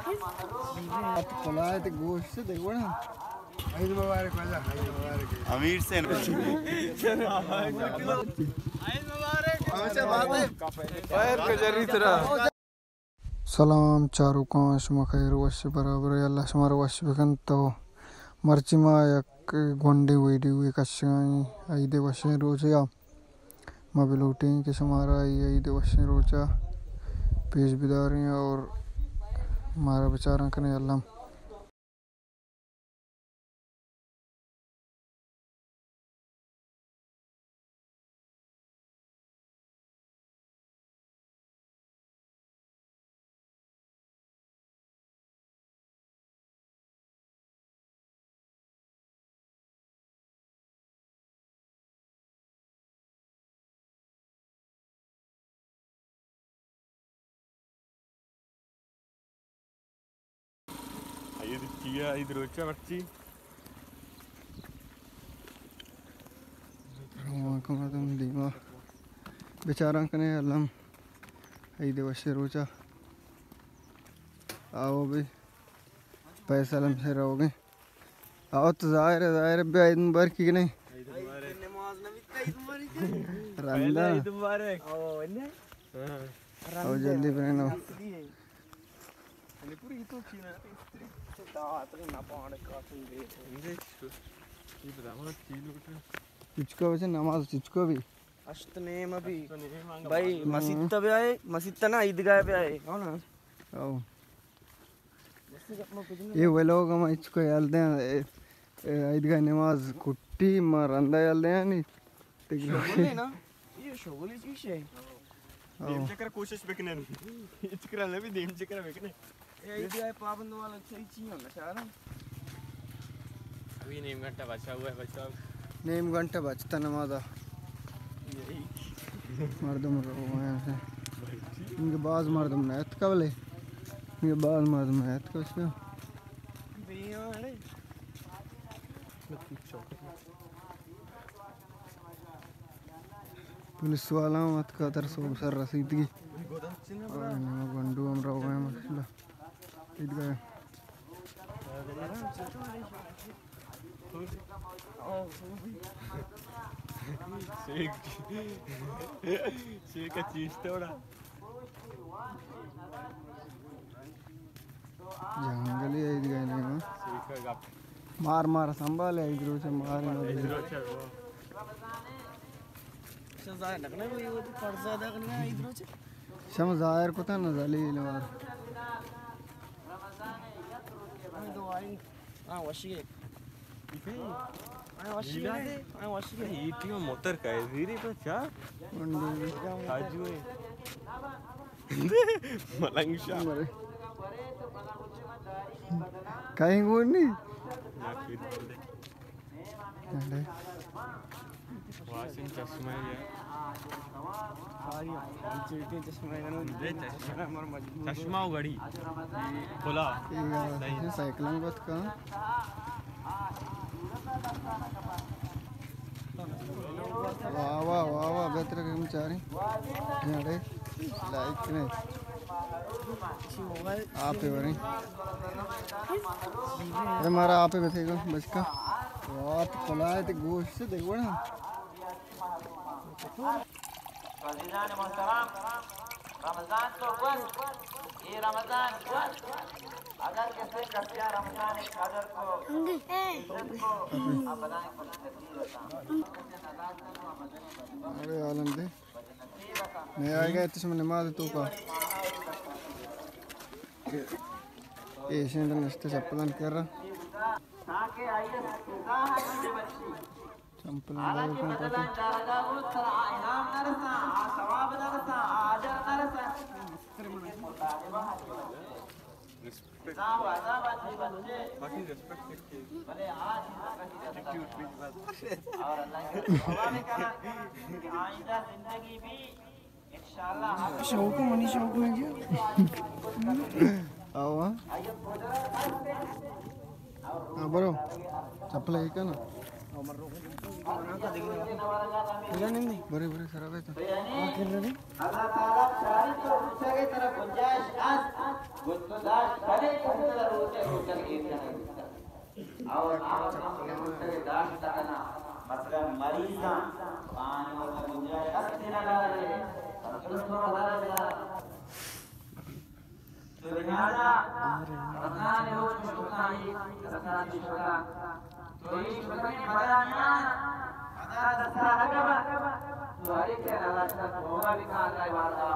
नहीं फलाए थे गोश्त से देखो ना अमीर से सलाम चारू काश मखैर वश बराबर अल्लाह समार वश बिकन तो मर्चिमा यक गोंडे वीडियो एक अच्छाई आईदे वशे रोजा मबिलोटिंग के समारा आईदे वशे रोजा पेश बिदारियाँ और हमारा बेचारा कने अल्लाह बेचारा कने अल्लाह आईदे वशे रोजा आओ भी पैसा लम से रहोगे आओ तो जाहिर भी आईद मुबारक की नहीं रंदा आओ जल्दी बहनो चिचको वैसे नमाज चिचको भी अष्टनेम अभी भाई मस्जिद पे आए मस्जिद ना ईदगाह पे आए हो ना आओ ये वे लोग हम इसको यालते हैं ईदगाह नमाज कुट्टी मरंदा यालते हैं नहीं शोगले ना ये शोगले चीज है देम चक्र कोशिश बेकने इचकरा ले भी देम चक्र बेकने ये ईदगाह पाबंद वाला सही चीज होना सारा अभी नेम घंटा बचा हुआ है बच्चा नेम घंटा बचता नमाज़ा मर्दम रोमांस इनके बाज मर्दम नैत कबले इनके बाज मर्दम नैत कबले पुलिस वाला मत का तर सोब सर रसीद की गंडू हम रहो गए मसला ईद गए शेख का चीज तोड़ा जंगली ईद गए नहीं मार मार संभाले इधर से मार शम जाहिर को था न जली लवार हां वशिए ईटियो मोटर का है धीरे पर चा काजू है मलंगशा कहीं गुड़ नहीं वाशिंग चश्मा है चश्मा घड़ी बोला साइकिलिंग बात का वाह वाह वाह वाह बेहतर कर्मचारी लाइक नहीं आप ही बनी अरे मारा आप ही बैठेगा बच का आप फलाए थे गोश्त से देखो ना रमजान तो बस ये रमजान बस अगर किसी कस्या रमजान के कदर को आप बताएं कुछ तकलीफ अरे आलम दे मैं आएगा इसमें नमाज तो का एशियन नस्ते चप्पलन कर रहा ताकि आइए चंपल शौक मनी शौक में गया आओ हाँ बरो चप्पल है क्या ना बड़े बड़े खराब है तो अल्लाह ताला चारी तो गुंजाइश कुछ ईद करना और आप के मुझसे दाश्त करना मसलन मरीज़ा पानी और गुंजाइश अस्ती लगा रहे रसूल अल्लाह तो लिहाजा रमजान रोज में शुक्रानी रमजान की शुक्र तो ये शुक्र में बयाना अदा दसा लगवा तो हर एक अल्लाह का होगा भी कहा जाए वाला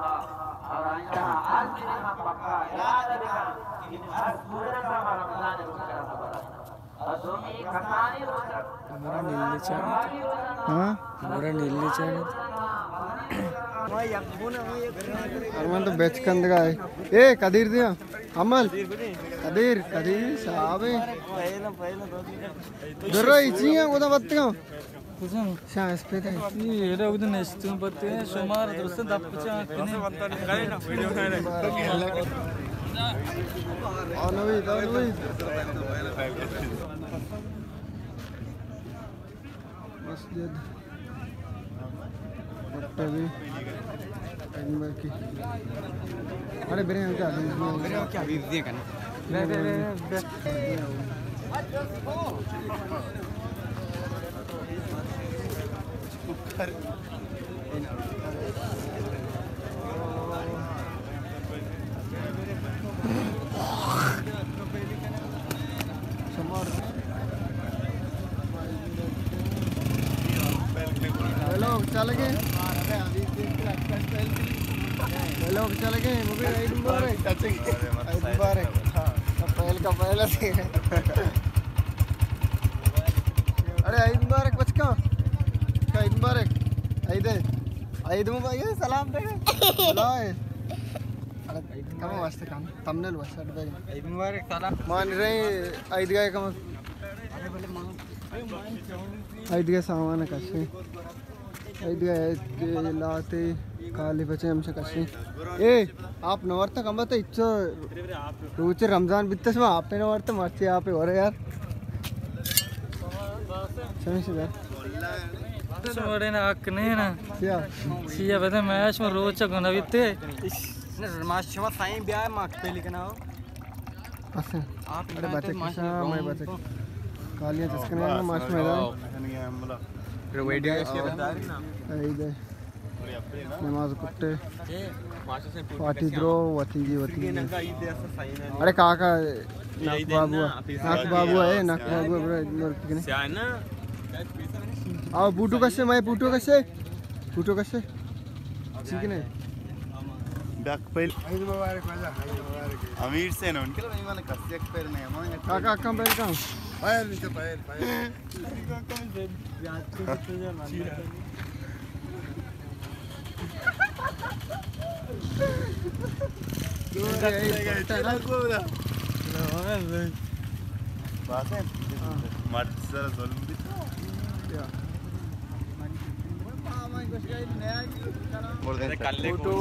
और आइंदा आज के दिन हम पक्का याद रखा कि हर सूरत का रमजान रोज का सबर और जो में खसाने रोज हमारा नीले चाय हाँ हमारा नीले चाय अरमान तो बेच कंद का है ए कदीर दिया अमल कदीर कदीर साहब दर्रा इची है उदा बत्तियां शायद पे थे ये रे उधर नेक्स्ट में पत्ते हैं शुमार दोस्त दबचा कने अनवी मस्जिद भी की अरे बेरे क्या दे करना लोग चल गए लोग चल गए वो भी ईद मुबारक पहल का पहला सीन है अरे ईद मुबारक बचका क्या ईद मुबारक ईद मुबारक सलाम दे बुलाए अरे कम वास्ते काम थंबनेल वास्ते ईद मुबारक सलाम मान रहे ईद गए कम ईद के सामान कसे ईद गए लाते काली बचे हमसे कसे ए आप नवर्त कम तो इच्छो रोज रमजान बित्ते से आप पे नवर्त मर्ची आप हो रहे यार समझ छोड़े ना हक नहीं ना क्या सिया बता मैच में रोज चगना बित्ते माश में साईं ब्याह मार्क्स पे लिखना हो बस अरे बच्चे किसा मैं बच्चे कालियां चस्कने ना माश मैदान वीडियो ईद नमाज कुट्टे पार्टी द्रो वती अरे काका नाक बाबू है नाक बाबू आओ बूटू कसे मैं बूटू कसे ठीक है ना बैक पहले अमीर से ना उनके लिए मैंने कस्से पैर नहीं हमारे काका कम पैर कम पैर नीचे पैर बात है मर्द सर जुल्म भी और फोटो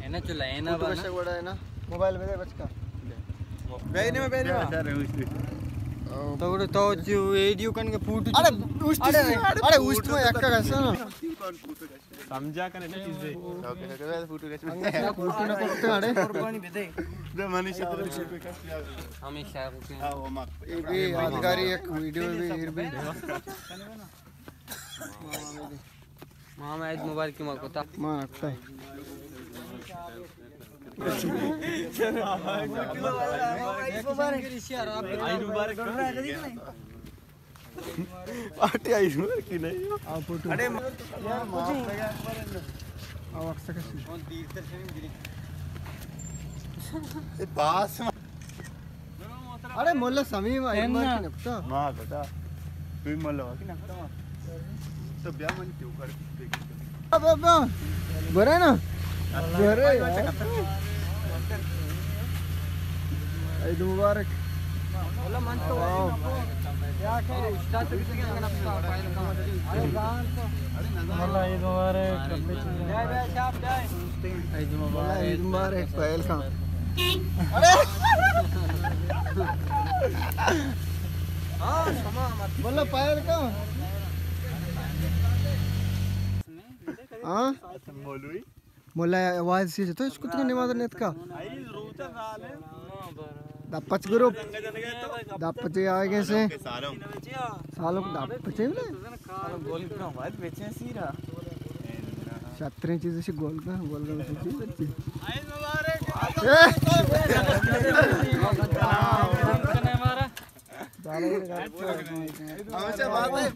है ना चला है ना कैसे बड़ा है ना मोबाइल में दे बचका तो जो वीडियो कन के फूट अरे उस्ट में एक का कैसा ना समझा कर ना चीजें फोटो ना करते अरे जो मनीषा हमेशा हां वो मां ये भी यादगारी एक वीडियो भी हिर भी मामा ईद मुबारक की मौका मां रखता है पार्टी आई हूं कि नहीं अरे अक्सर पास अरे मोल्ला समीम आई मार के नपता मां बेटा तू मला की नक्ता तो ब्या मन क्यों कर बाबा बरं ना बरं ईद मुबारक बोला मन तो क्या कह स्टार्ट तो कितने का नपता फाइल का अरे गान तो अल्लाह ईद मुबारक ईद मुबारक पहल का अरे हां तमाम बोला पहल का हां मोला आवाज से तो इसको तो नमाज नेत का दप्पच ग्रुप दप्पचे आगे से सालों सालों दप्पचे ले गोल का बात बेचे सीरा छत्री चीज से गोल का चीज बच्ची हमेशा बात है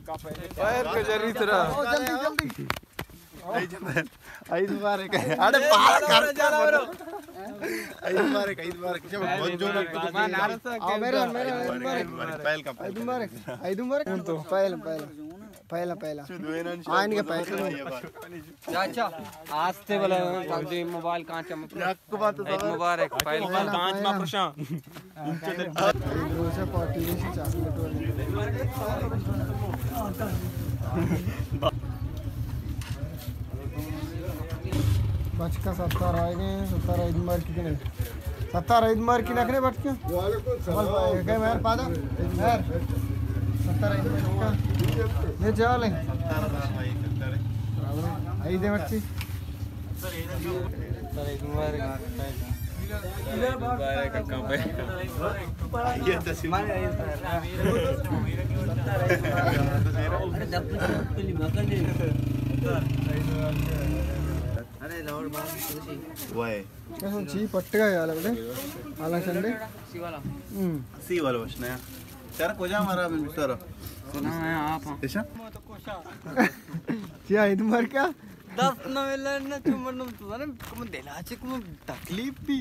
पैर को जरी तरह जल्दी ఐదు వారికి అడే పాల కర్ర ఐదు వారికి జब जो मेरा पहल का ఐదు మరి तो पहला आइन के पहले चाचा आज से बोला कागजी मोबाइल कांच आपको बात मुबारक पहले कांच में प्रशांत रोज पार्टी से चॉकलेट बच का 70 आएंगे 70 5 मार की नहीं 70 5 मार की नखरे बट क्यों क्या मेहर पादा मेहर 70 5 का ये चले आई दे बच्ची ये तस्वीर वाय कैसे ची पट्टेगा यार बेटे आला संडे सी वाला बसना है तेरा कोजा मारा मैं मिस्टर सुना है आप ऐसा क्या इध मार क्या 10 नवेलन चुमन तुझा कम दिलाचे कम तकलीफ भी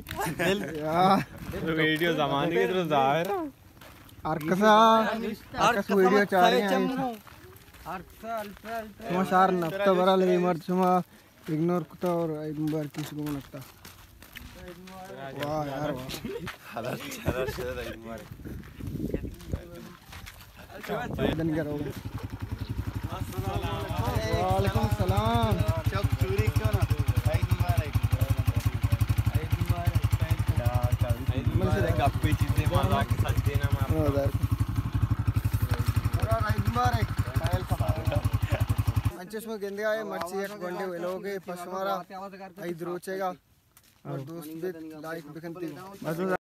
यार वीडियो जमाने के तरह जाहिर आर्कस वीडियो चाह रहे हैं समाचार नफ्ता बरा ले मर चुमा इग्नोर कुत्ता और एक बार किसी को लगता वाह यार हालत चला एक बार दिन क्या रहोगे वालेकुम सलाम चौक चोरी क्यों ना एक बार मतलब गप्पे चीजें मारा के सच देना मार उधर पूरा एक बार एक फाइल का में गेंदे आए मर्ची एक गोंडे वेलोगे पशमारा 5 रोचेगा और दोस्त भी लाइक बिकंती